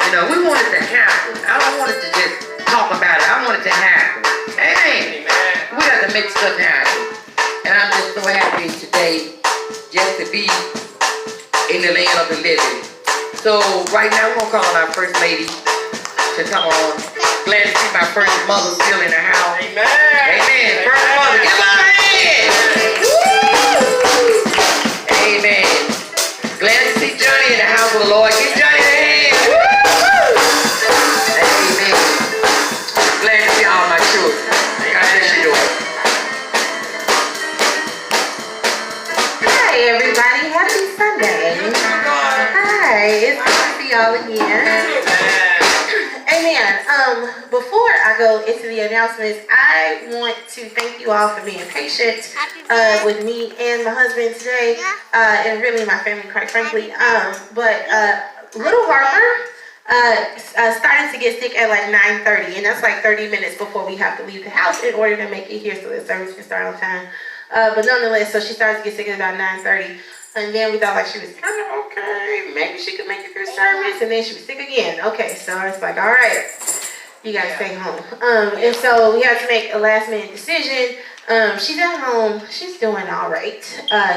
You know, we want it to happen. I don't want it to just talk about it. I want it to happen. Amen. We got to make stuff happen. And I'm just so happy today just to be in the land of the living. So right now we're going to call on our First Lady to come on. Glad to see my first mother still in the house. Amen. Amen. First mother, give her a hand. Amen. Glad to see Johnny in the house of the Lord. Give Johnny a hand. Amen. Glad to see all my children. God bless you, Lord. Hi, everybody. Happy Sunday. Hi. It's good to see y'all again. Amen. Before I go into the announcements, I want to thank you all for being patient with me and my husband today, and really my family, quite frankly. But little Harper started to get sick at like 9:30, and that's like 30 minutes before we have to leave the house in order to make it here so the service can start on time. But nonetheless, so she started to get sick at about 9:30. And then we thought like she was kind of okay, maybe she could make it through service, and then she was sick again. Okay, so it's like, all right, you gotta stay home. And so we had to make a last minute decision. She's at home, she's doing all right.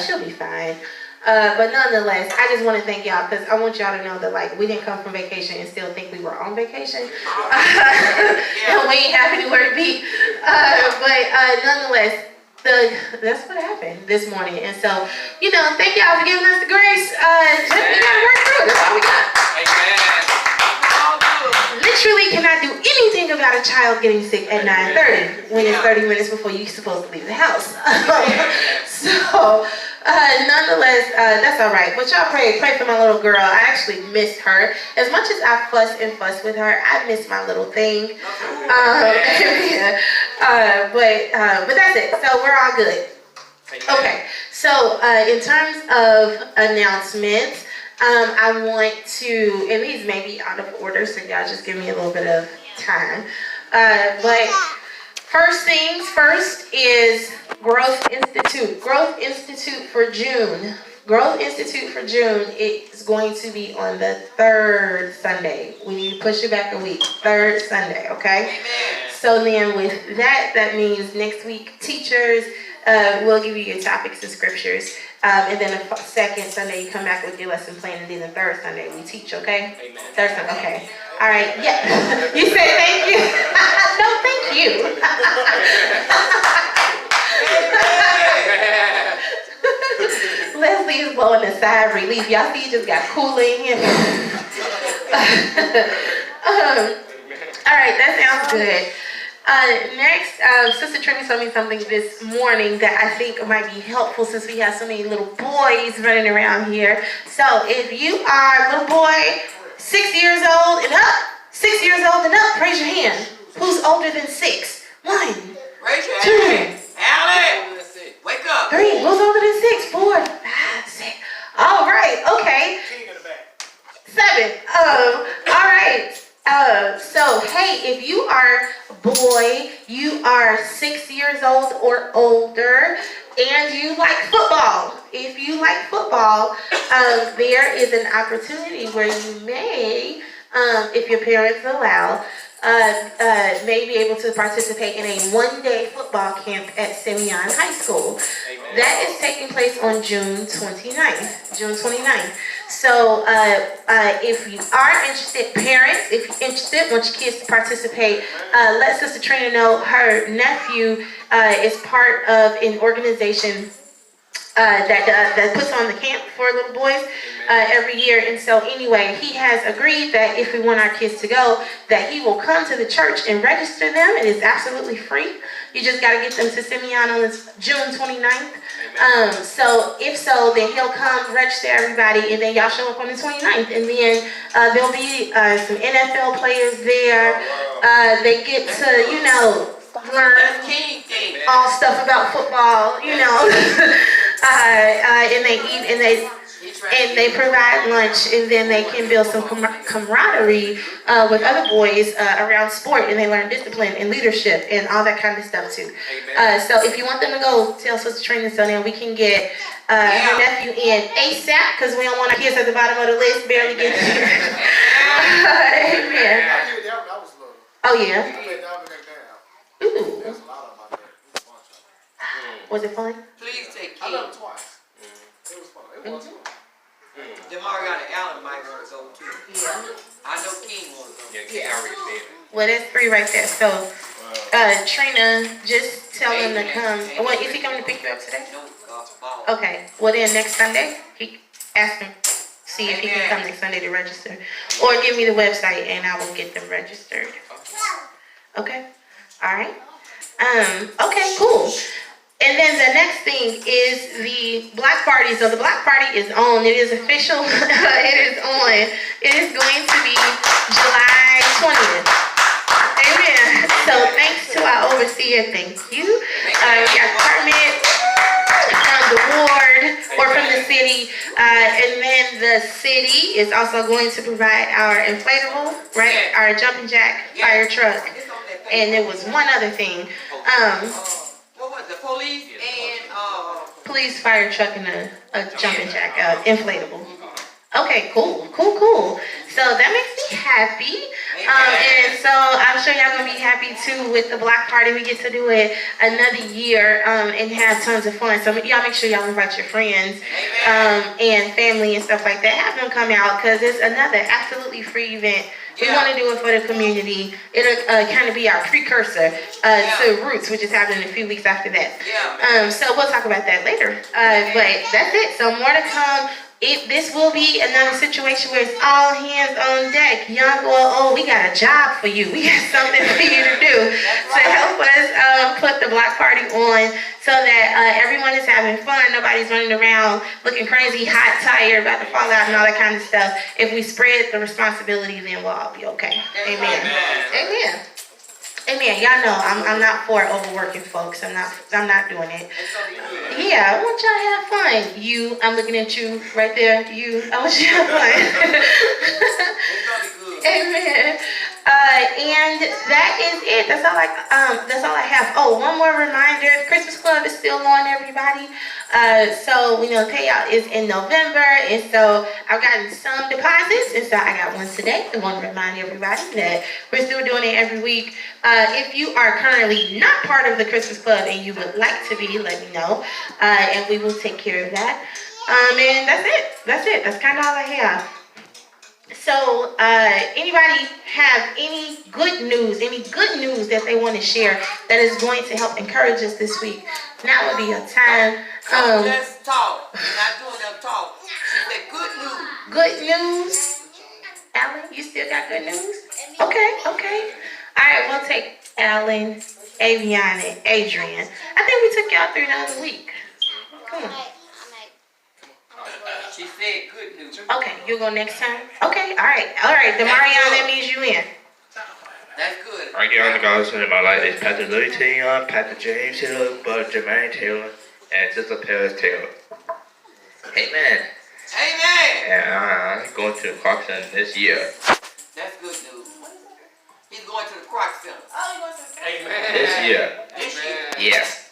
She'll be fine. But nonetheless, I just want to thank y'all because I want y'all to know that like we didn't come from vacation and still think we were on vacation. And we ain't have anywhere to be. But nonetheless, that's what happened this morning. And so, you know, thank y'all for giving us the grace. We gotta work through it. That's all we got. Amen. Literally cannot do anything about a child getting sick at 9:30 when it's 30 minutes before you're supposed to leave the house. So, nonetheless, that's all right. But y'all pray for my little girl. I actually missed her. As much as I fuss with her, I miss my little thing. But that's it. So we're all good. Okay. So in terms of announcements, I want to, and these may be out of order, so y'all just give me a little bit of time. But first things first is Growth Institute. Growth Institute for June. Growth Institute for June is going to be on the third Sunday. We need to push it back a week. Third Sunday, okay? Amen. So then with that, that means next week teachers will give you your topics and scriptures. And then the second Sunday you come back with your lesson plan, and then the third Sunday we teach, okay? Amen. Third Sunday, okay. All right, yeah. You say thank you? No, thank you. Leslie is blowing a sigh of relief. Y'all see, it just got cooler in here. All right, that sounds good. Next, Sister Trini told me something this morning that I think might be helpful since we have so many little boys running around here. So if you are a little boy, 6 years old and up, 6 years old and up, raise your hand. Who's older than 6? 1, raise your hand. 2, Alec, wake up. 3. Who's older than 6? 4, 5, 6. All right, okay. 7. All right. So hey, if you are a boy, you are 6 years old or older, and you like football. If you like football, there is an opportunity where you may, if your parents allow, may be able to participate in a one-day football camp at Simeon High School. Amen. That is taking place on June 29th. June 29th. So if you are interested, parents, if you're interested, want your kids to participate, let Sister Trina know. Her nephew is part of an organization that puts on the camp for little boys every year. And so anyway, he has agreed that if we want our kids to go, that he will come to the church and register them. It is absolutely free. You just got to get them to Simeon on June 29th. So if so, then he'll come register everybody, and then y'all show up on the 29th. And then there'll be some NFL players there. They get to, you know, learn all stuff about football, you know. And they eat and they provide lunch, and then they can build some camaraderie with other boys around sport, and they learn discipline and leadership and all that kind of stuff too. So if you want them to go, tell Sister Trina so then we can get her nephew in ASAP, because we don't want our kids at the bottom of the list barely getting here. Oh yeah. Ooh. Was it fun? Please take I King. done it twice. It was fun. It was fun. Demariana Allen might want to go too. Yeah. I know King wants to go. Yeah, King already said it. Well, that's 3 right there. So, Trina, just tell him to come. What, is he coming to pick you up today? No, ball. Okay. Well, then next Sunday, he ask him, see if he can come next Sunday to register. Or give me the website and I will get them registered. Okay? All right. Okay, cool. And then the next thing is the block party. So the block party is on. It is official. It is on. It is going to be July 20th. Amen. So thanks to our overseer. Thank you. We got a permit from the ward or from the city. And then the city is also going to provide our inflatable, right? Our jumping jack fire truck. And there was one other thing. What was the police and Police, fire truck, and a jumping jack, inflatable. Okay, cool. So that makes me happy. And so I'm sure y'all gonna be happy too with the block party. We get to do it another year and have tons of fun. So y'all make sure y'all invite your friends and family and stuff like that. Have them come out because it's another absolutely free event. We want to do it for the community. It'll kind of be our precursor to Roots, which is happening a few weeks after that. So we'll talk about that later. But that's it. So more to come. This will be another situation where it's all hands on deck. Young or old, we got a job for you. We got something for you to do to help us put the block party on so that everyone is having fun. Nobody's running around looking crazy, hot, tired, about to fall out and all that kind of stuff. If we spread the responsibility, then we'll all be okay. Amen. Amen. Amen. Y'all know I'm not for overworking folks. I'm not doing it. Yeah, I want y'all to have fun. You, I'm looking at you right there. You, I want you to have fun. Amen. And that is it. That's all I have. Oh, one more reminder. The Christmas Club is still on, everybody. So we know payout is in November, and so I've gotten some deposits, and so I got one today. I want to remind everybody that we're still doing it every week. If you are currently not part of the Christmas Club and you would like to be, let me know, and we will take care of that. And that's it. That's kind of all I have. So, anybody have any good news that they want to share that is going to help encourage us this week? Now would be a time. Just talk. You're not doing enough talk. She said good news. Good news. Alan, you still got good news? Okay. All right, we'll take Alan, Avion, and Adrian. I think we took y'all through the other week. Come on. She said good news. Okay, you go next time? Okay, all right. Demarion, that means you in. That's good. I get on the guys in my life is Pastor Louis Taylor, Pastor James Taylor, Brother Jermaine Taylor, and Sister Paris Taylor. Amen. And I'm going to Clarkson this year. That's good news. He's going to the Croc Center. Amen. This year. Yes.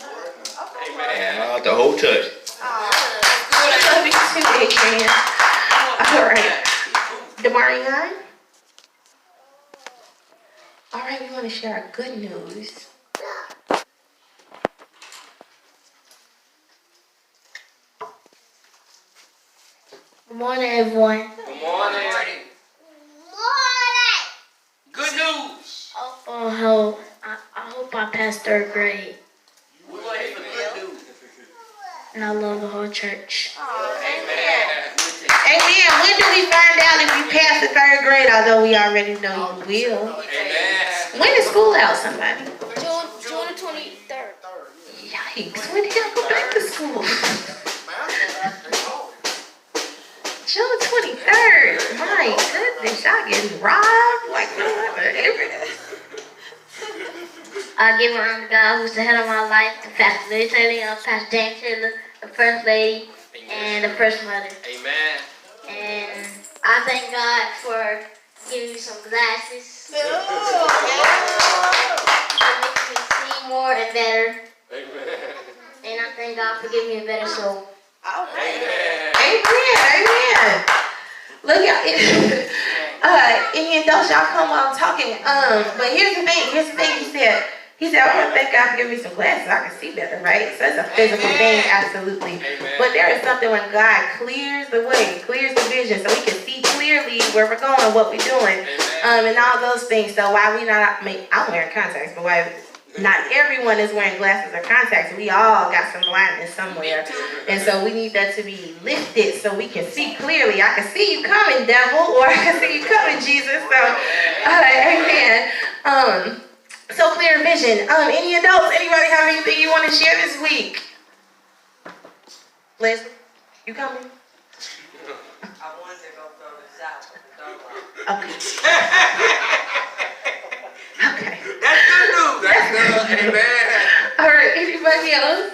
And the whole church. Love you too, Adrian. All right. Demarion? All right, we want to share our good news. Good morning, everyone. Good morning. Good news. I hope I passed 3rd grade, We want to hear some good news. and I love the whole church. Amen. Amen. When do we find out if you passed the 3rd grade, although we already know you will? Amen. When is school out, somebody? June the 23rd. Yikes. When do y'all go back to school? June 23rd. My goodness, y'all getting robbed like I give honor to God, who's the head of my life, to Pastor Louis Taylor, Pastor James Taylor, the First Lady, and the First Mother. Amen. And I thank God for giving me some glasses. For making me see more and better. Amen. And I thank God for giving me a better soul. Amen. Amen. Look, y'all. Indian adults, y'all come while I'm talking. But here's the thing. He said, I want to thank God for giving me some glasses so I can see better, right? So it's a physical thing, absolutely. Amen. But there is something when God clears the way, clears the vision, so we can see clearly where we're going, what we're doing, and all those things. So why we not, I'm wearing contacts, but why not everyone is wearing glasses or contacts? We all got some blindness somewhere. And so we need that to be lifted so we can see clearly. I can see you coming, devil, or I can see you coming, Jesus. So, amen. So clear vision. Any adults, anybody have anything you want to share this week? Leslie, you coming? I wanted to go throw this out, but the dog Okay. Okay. That's good news. That's good. Amen. All right, anybody else?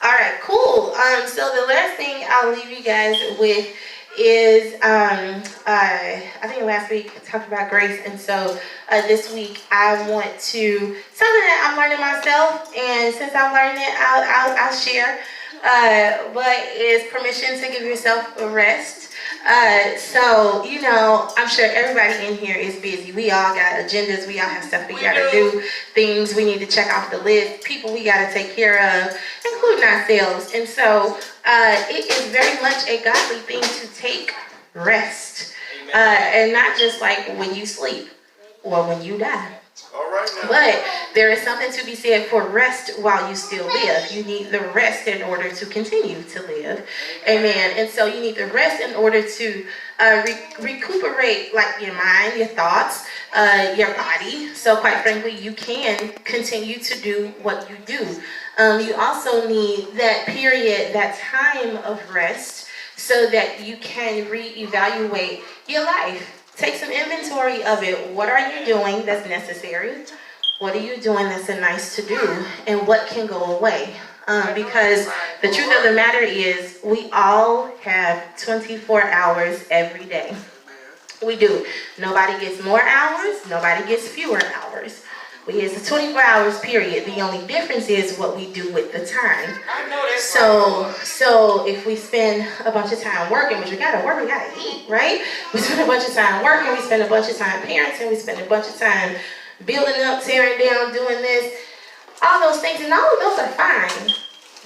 All right, cool. So the last thing I'll leave you guys with is, I think last week I talked about grace, and so this week I want to, something that I'm learning myself, and since I'm learning it, I'll share, but is permission to give yourself a rest. So, you know, I'm sure everybody in here is busy. We all got agendas. We all have stuff we gotta do, things we need to check off the list, people we gotta take care of, including ourselves. And so, it is very much a godly thing to take rest. And not just like when you sleep or when you die. All right now. But there is something to be said for rest while you still live. You need the rest in order to continue to live. Amen. And so you need the rest in order to recuperate, like your mind, your thoughts, your body. So quite frankly, you can continue to do what you do. You also need that period, that time of rest, so that you can reevaluate your life. Take some inventory of it. What are you doing that's necessary? What are you doing that's a nice to do? And what can go away? Because the truth of the matter is we all have 24 hours every day. We do. Nobody gets more hours. Nobody gets fewer hours. It's a 24 hours period. The only difference is what we do with the time. I know that's So if we spend a bunch of time working, which we gotta work, we gotta eat, right? We spend a bunch of time working, we spend a bunch of time parenting, we spend a bunch of time building up, tearing down, doing this, all those things, and all of those are fine.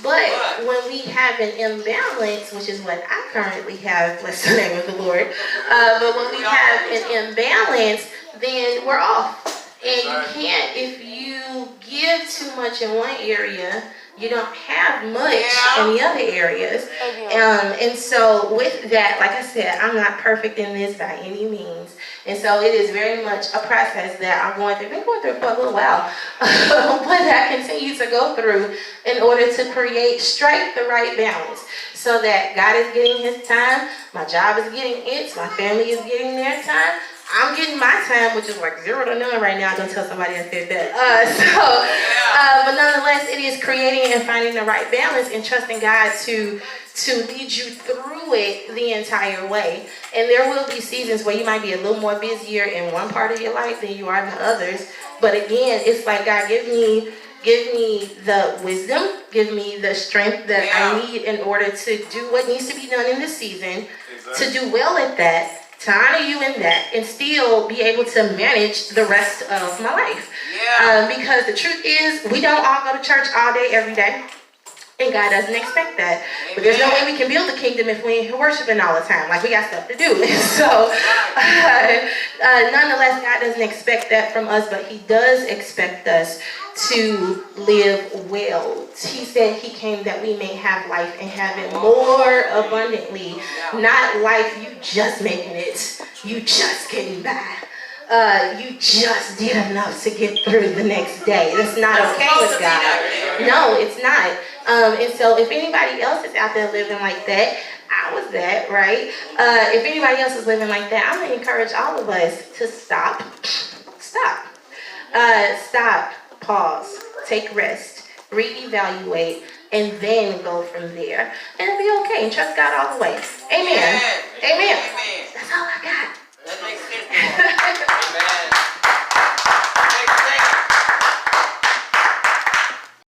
But when we have an imbalance, which is what I currently have, bless the name of the Lord, but when we have an imbalance, then we're off. And you can't, if you give too much in one area, you don't have much in the other areas. And so with that, like I said, I'm not perfect in this by any means. And so it is very much a process that I'm going through. Been going through for a little while. But I continue to go through in order to strike the right balance. So that God is getting his time, my job is getting its, my family is getting their time. I'm getting my time, which is like 0 to none right now. Don't tell somebody I said that. But nonetheless, it is creating and finding the right balance and trusting God to lead you through it the entire way. And there will be seasons where you might be a little more busier in one part of your life than you are in the others. But again, it's like, God, give me the wisdom, give me the strength that I need in order to do what needs to be done in this season, to do well at that, to honor you in that, and still be able to manage the rest of my life. Because the truth is, we don't all go to church all day, every day. And God doesn't expect that. But there's no way we can build the kingdom if we ain't worshiping all the time. Like, we got stuff to do. So, nonetheless, God doesn't expect that from us, but he does expect us to live well. He said he came that we may have life and have it more abundantly. Not life you just making it, you just getting by. You just did enough to get through the next day. That's not okay with God. No, it's not. And so if anybody else is out there living like that, I was that, right? If anybody else is living like that, I'm going to encourage all of us to stop, pause, take rest, reevaluate, and then go from there. And it'll be okay, and trust God all the way. Amen. Amen. That's all I got.